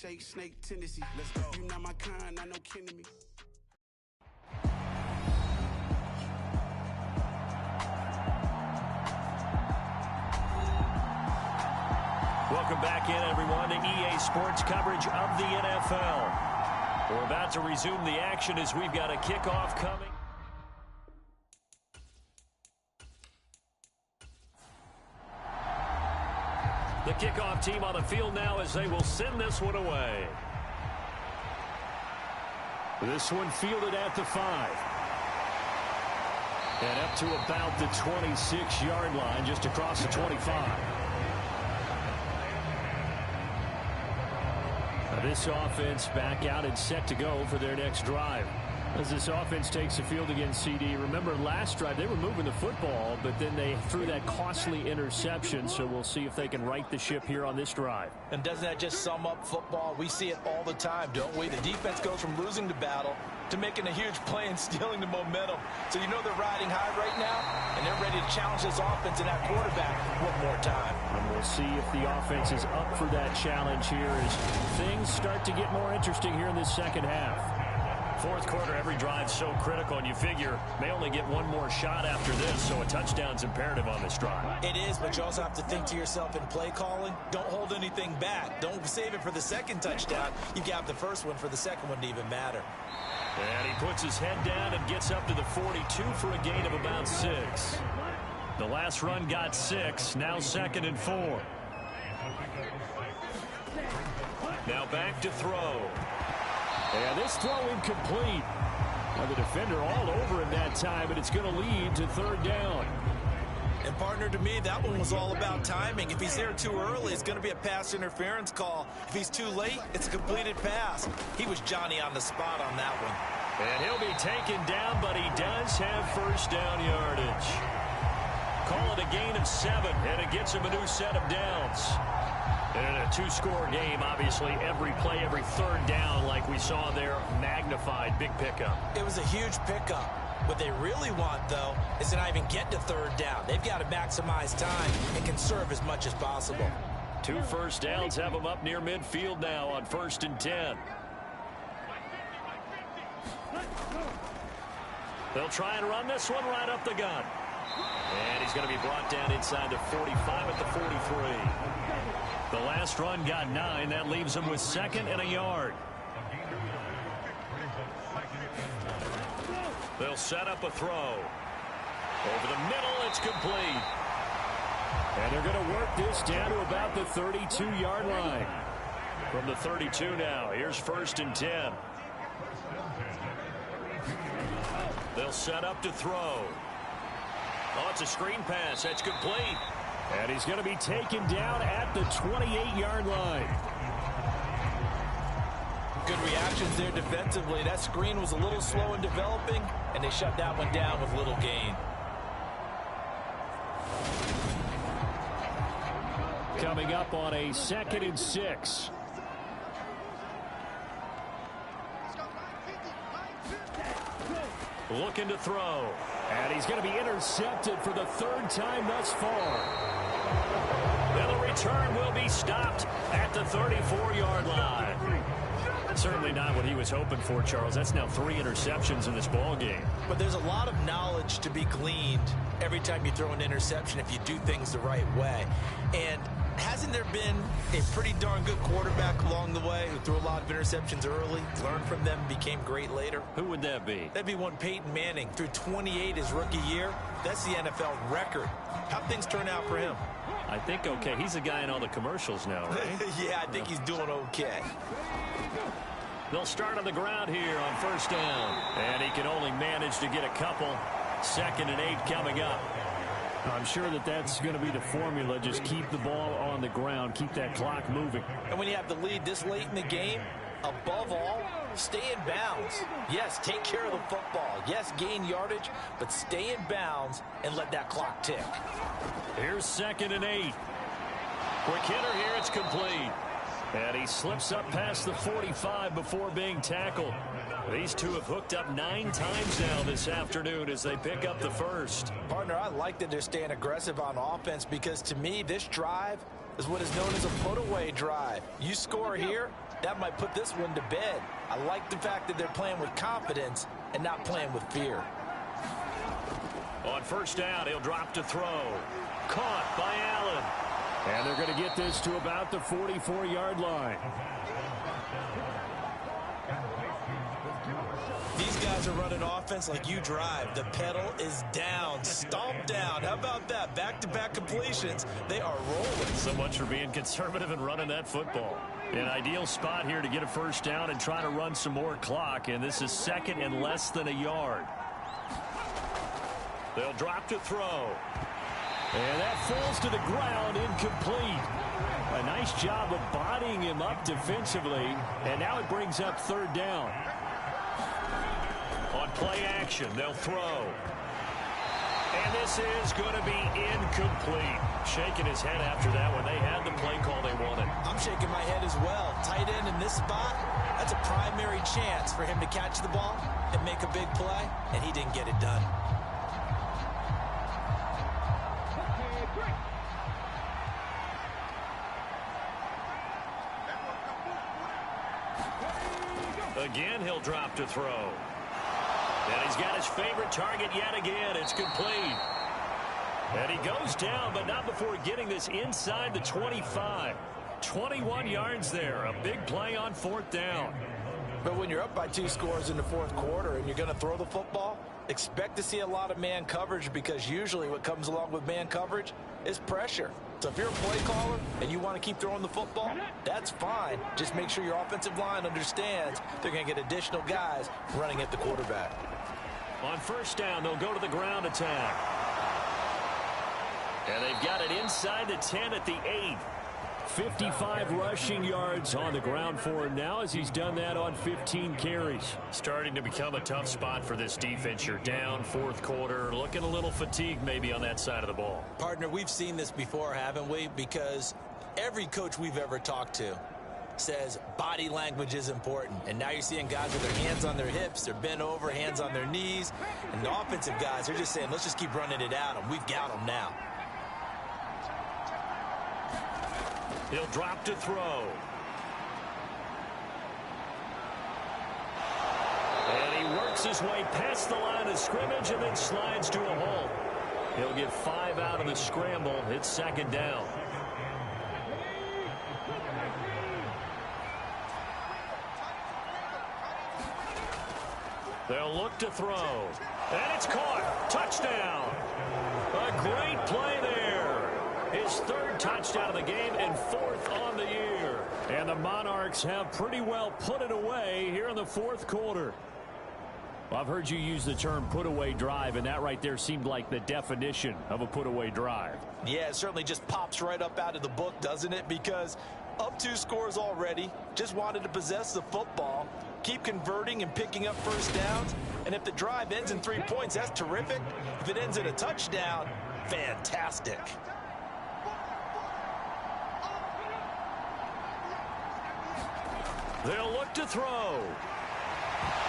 shake, snake tendency. Let's go. You not my kind, I know kin to me. Welcome back in, everyone, to EA Sports coverage of the NFL. We're about to resume the action as we've got a kickoff coming. The kickoff team on the field now as they will send this one away. This one fielded at the 5. And up to about the 26-yard line, just across the 25. This offense back out and set to go for their next drive. As this offense takes the field against CD, remember last drive they were moving the football, but then they threw that costly interception, so we'll see if they can right the ship here on this drive. And doesn't that just sum up football? We see it all the time, don't we? The defense goes from losing the battle to making a huge play and stealing the momentum. So you know they're riding high right now, and they're ready to challenge this offense and that quarterback one more time. And we'll see if the offense is up for that challenge here as things start to get more interesting here in this second half. Fourth quarter, every drive's so critical, and you figure may only get one more shot after this, so a touchdown's imperative on this drive. It is, but you also have to think to yourself in play calling, don't hold anything back. Don't save it for the second touchdown. You got the first one for the second one to even matter. And he puts his head down and gets up to the 42 for a gain of about 6. The last run got 6, now 2nd and 4. Now back to throw. And this throw incomplete. Now the defender all over him that time, but it's going to lead to 3rd down. And partner, to me, that one was all about timing. If he's there too early, it's going to be a pass interference call. If he's too late, it's a completed pass. He was Johnny on the spot on that one. And he'll be taken down, but he does have 1st down yardage. Call it a gain of 7, and it gets him a new set of downs. And in a 2-score game, obviously, every play, every 3rd down, like we saw there, magnified, big pickup. It was a huge pickup. What they really want, though, is to not even get to 3rd down. They've got to maximize time and conserve as much as possible. 2 1st downs have them up near midfield now on 1st and 10. They'll try and run this one right up the gut. And he's going to be brought down inside the 45 at the 43. The last run got 9. That leaves him with 2nd and a yard. They'll set up a throw. Over the middle, it's complete. And they're going to work this down to about the 32-yard line. From the 32 now, here's 1st and 10. They'll set up to throw. Oh, it's a screen pass. That's complete. And he's going to be taken down at the 28-yard line. Good reactions there defensively. That screen was a little slow in developing, and they shut that one down with little gain. Coming up on a 2nd and 6. Looking to throw. And he's going to be intercepted for the 3rd time thus far. And the return will be stopped at the 34-yard line. Certainly not what he was hoping for, Charles. That's now 3 interceptions in this ball game. But there's a lot of knowledge to be gleaned every time you throw an interception if you do things the right way. And hasn't there been a pretty darn good quarterback along the way who threw a lot of interceptions early, learned from them, became great later? Who would that be? That'd be one Peyton Manning. Threw 28 his rookie year. That's the NFL record. How'd things turn out for him? I think okay. He's a guy in all the commercials now, right? Yeah, I think he's doing okay. They'll start on the ground here on 1st down. And he can only manage to get a couple. 2nd and 8 coming up. I'm sure that that's going to be the formula. Just keep the ball on the ground. Keep that clock moving. And when you have the lead this late in the game, above all, stay in bounds. Yes, take care of the football. Yes, gain yardage, but stay in bounds and let that clock tick. Here's 2nd and 8. Quick hitter here. It's complete. And he slips up past the 45 before being tackled. These two have hooked up 9 times now this afternoon as they pick up the 1st. Partner, I like that they're staying aggressive on offense because to me, this drive is what is known as a put-away drive. You score here, that might put this one to bed. I like the fact that they're playing with confidence and not playing with fear. On first down, he'll drop to throw. Caught by Allen. And they're going to get this to about the 44-yard line. These guys are running offense like you drive. The pedal is down, stomp down. How about that? Back-to-back completions. They are rolling. So much for being conservative and running that football. An ideal spot here to get a first down and try to run some more clock. And this is second and less than a yard. They'll drop to throw. And that falls to the ground, incomplete. A nice job of bodying him up defensively. And now it brings up third down. On play action, they'll throw. And this is going to be incomplete. Shaking his head after that when they had the play call they wanted. I'm shaking my head as well. Tight end in this spot, that's a primary chance for him to catch the ball and make a big play, and he didn't get it done. Again, he'll drop to throw. And he's got his favorite target yet again. It's complete. And he goes down, but not before getting this inside the 25. 21 yards there. A big play on fourth down. But when you're up by 2 scores in the fourth quarter and you're going to throw the football, expect to see a lot of man coverage, because usually what comes along with man coverage is pressure. So if you're a play caller and you want to keep throwing the football, that's fine. Just make sure your offensive line understands they're going to get additional guys running at the quarterback. On first down, they'll go to the ground attack. And they've got it inside the 10 at the 8. 55 rushing yards on the ground for him now, as he's done that on 15 carries. Starting to become a tough spot for this defense. You're down fourth quarter, looking a little fatigued maybe on that side of the ball. Partner, we've seen this before, haven't we? Because every coach we've ever talked to says body language is important. And now you're seeing guys with their hands on their hips, they're bent over, hands on their knees. And the offensive guys are just saying, let's just keep running it at them. We've got them now. He'll drop to throw. And he works his way past the line of scrimmage and then slides to a halt. He'll get 5 out of the scramble. It's second down. They'll look to throw. And it's caught. Touchdown. A great play there. His third touchdown of the game and 4th on the year. And the Monarchs have pretty well put it away here in the fourth quarter. Well, I've heard you use the term put-away drive, and that right there seemed like the definition of a put-away drive. Yeah, it certainly just pops right up out of the book, doesn't it? Because up 2 scores already, just wanted to possess the football, keep converting and picking up first downs. And if the drive ends in 3 points, that's terrific. If it ends in a touchdown, fantastic. They'll look to throw.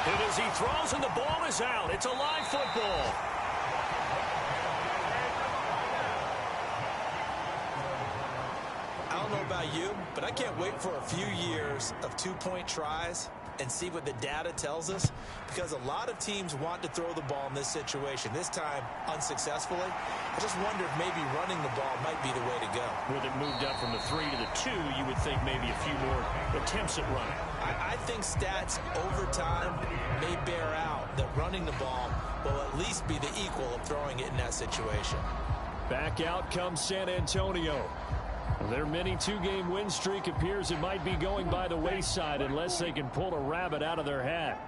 And as he throws and the ball is out, it's a live football. I don't know about you, but I can't wait for a few years of 2-point tries and see what the data tells us, because a lot of teams want to throw the ball in this situation, this time unsuccessfully. I just wonder if maybe running the ball might be the way to go. With it moved up from the 3 to the 2, you would think maybe a few more attempts at running. I think stats over time may bear out that running the ball will at least be the equal of throwing it in that situation. Back out comes San Antonio. Their mini 2-game win streak appears it might be going by the wayside unless they can pull a rabbit out of their hat.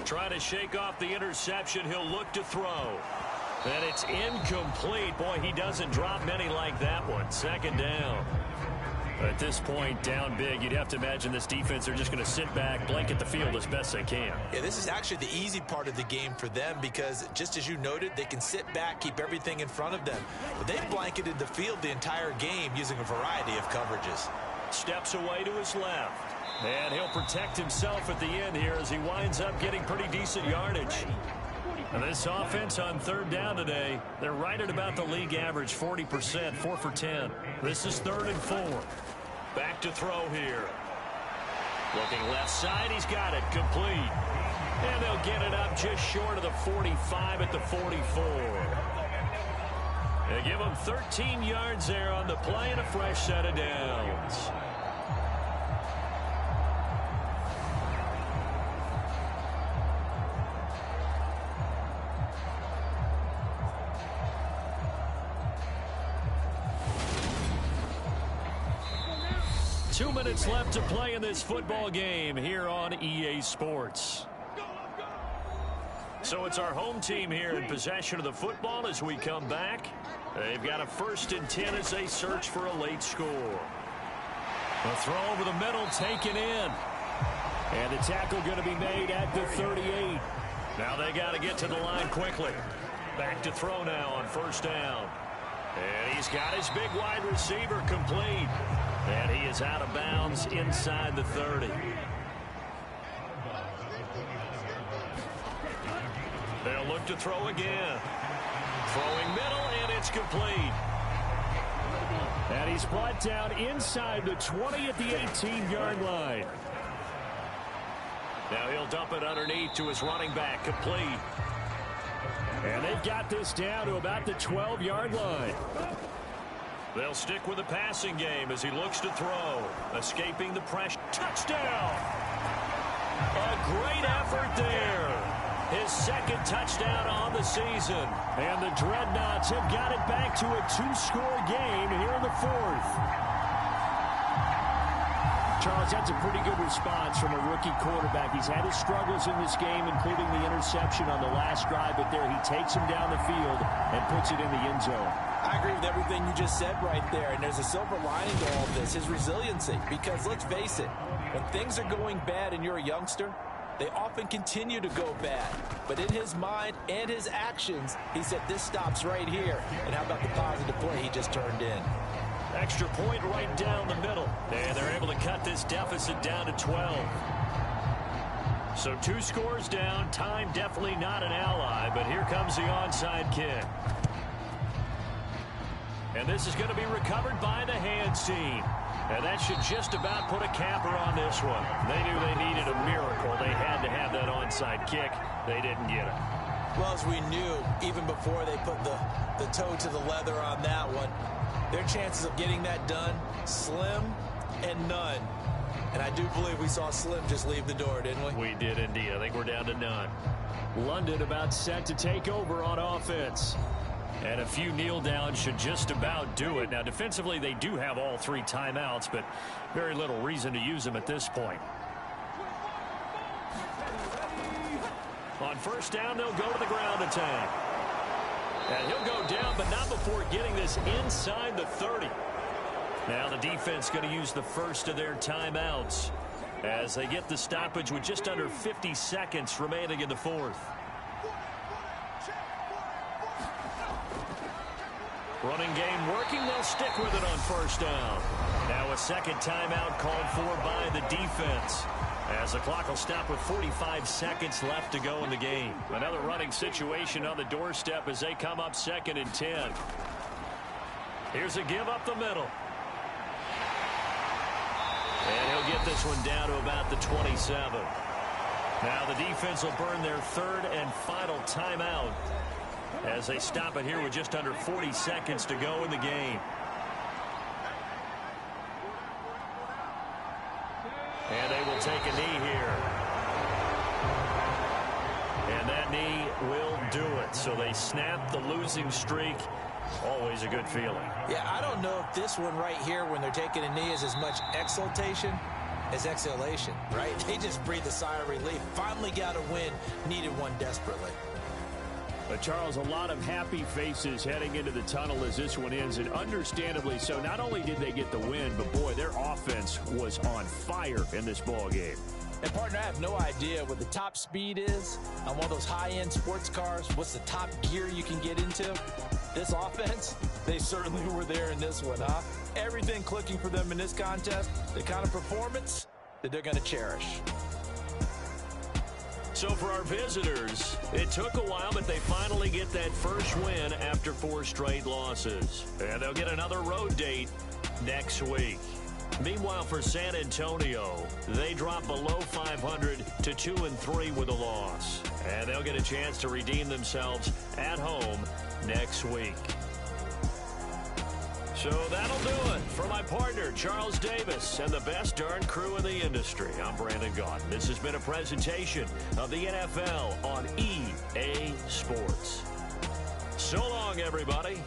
Trying to shake off the interception. He'll look to throw. And it's incomplete. Boy, he doesn't drop many like that one. Second down. At this point, down big, you'd have to imagine this defense are just going to sit back, blanket the field as best they can. Yeah, this is actually the easy part of the game for them, because just as you noted, they can sit back, keep everything in front of them. But they've blanketed the field the entire game using a variety of coverages. Steps away to his left. And he'll protect himself at the end here as he winds up getting pretty decent yardage. And this offense on third down today, they're right at about the league average, 40%, 4 for 10. This is 3rd and 4. Back to throw here. Looking left side, he's got it, complete. And they'll get it up just short of the 45 at the 44. They give him 13 yards there on the play and a fresh set of downs. Two minutes left to play in this football game here on EA Sports. So it's our home team here in possession of the football as we come back. They've got a 1st and 10 as they search for a late score. A throw over the middle taken in. And the tackle going to be made at the 38. Now they got to get to the line quickly. Back to throw now on 1st down. And he's got his big wide receiver complete. And he is out of bounds inside the 30. They'll look to throw again. Throwing middle, and it's complete. And he's brought down inside the 20 at the 18-yard line. Now he'll dump it underneath to his running back, complete. And they've got this down to about the 12-yard line. They'll stick with the passing game as he looks to throw. Escaping the pressure. Touchdown! A great effort there. His 2nd touchdown on the season. And the Dreadnoughts have got it back to a 2-score game here in the 4th. Charles, that's a pretty good response from a rookie quarterback. He's had his struggles in this game, including the interception on the last drive, but there he takes him down the field and puts it in the end zone. I agree with everything you just said right there, and there's a silver lining to all of this, his resiliency. Because let's face it, when things are going bad and you're a youngster, they often continue to go bad. But in his mind and his actions, he said, this stops right here. And how about the positive play he just turned in? Extra point right down the middle. And they're able to cut this deficit down to 12. So 2 scores down. Time definitely not an ally, but here comes the onside kick. And this is going to be recovered by the hands team. And that should just about put a capper on this one. They knew they needed a miracle. They had to have that onside kick. They didn't get it. Well, as we knew, even before they put the toe to the leather on that one, their chances of getting that done, slim and none. And I do believe we saw Slim just leave the door, didn't we? We did indeed. I think we're down to none. London about set to take over on offense. And a few kneel downs should just about do it. Now, defensively, they do have all 3 timeouts, but very little reason to use them at this point. On 1st down, they'll go to the ground attack. And he'll go down, but not before getting this inside the 30. Now the defense going to use the first of their timeouts as they get the stoppage with just under 50 seconds remaining in the 4th. Running game working. They'll stick with it on 1st down. Now a 2nd timeout called for by the defense, as the clock will stop with 45 seconds left to go in the game. Another running situation on the doorstep as they come up 2nd and 10. Here's a give up the middle. And he'll get this one down to about the 27. Now the defense will burn their 3rd and final timeout as they stop it here with just under 40 seconds to go in the game. And they will take a knee here. And that knee will do it. So they snap the losing streak. Always a good feeling. Yeah, I don't know if this one right here, when they're taking a knee, is as much exultation as exhalation, right? They just breathe a sigh of relief. Finally got a win. Needed one desperately. But Charles, a lot of happy faces heading into the tunnel as this one ends, and understandably so. Not only did they get the win, but boy, their offense was on fire in this ball game. And partner, I have no idea what the top speed is on one of those high-end sports cars. What's the top gear you can get into? This offense, they certainly were there in this one, huh? Everything clicking for them in this contest, the kind of performance that they're going to cherish. So for our visitors, it took a while, but they finally get that first win after 4 straight losses. And they'll get another road date next week. Meanwhile, for San Antonio, they drop below 500 to 2-3 with a loss. And they'll get a chance to redeem themselves at home next week. So that'll do it for my partner, Charles Davis, and the best darn crew in the industry. I'm Brandon Gaudin. This has been a presentation of the NFL on EA Sports. So long, everybody.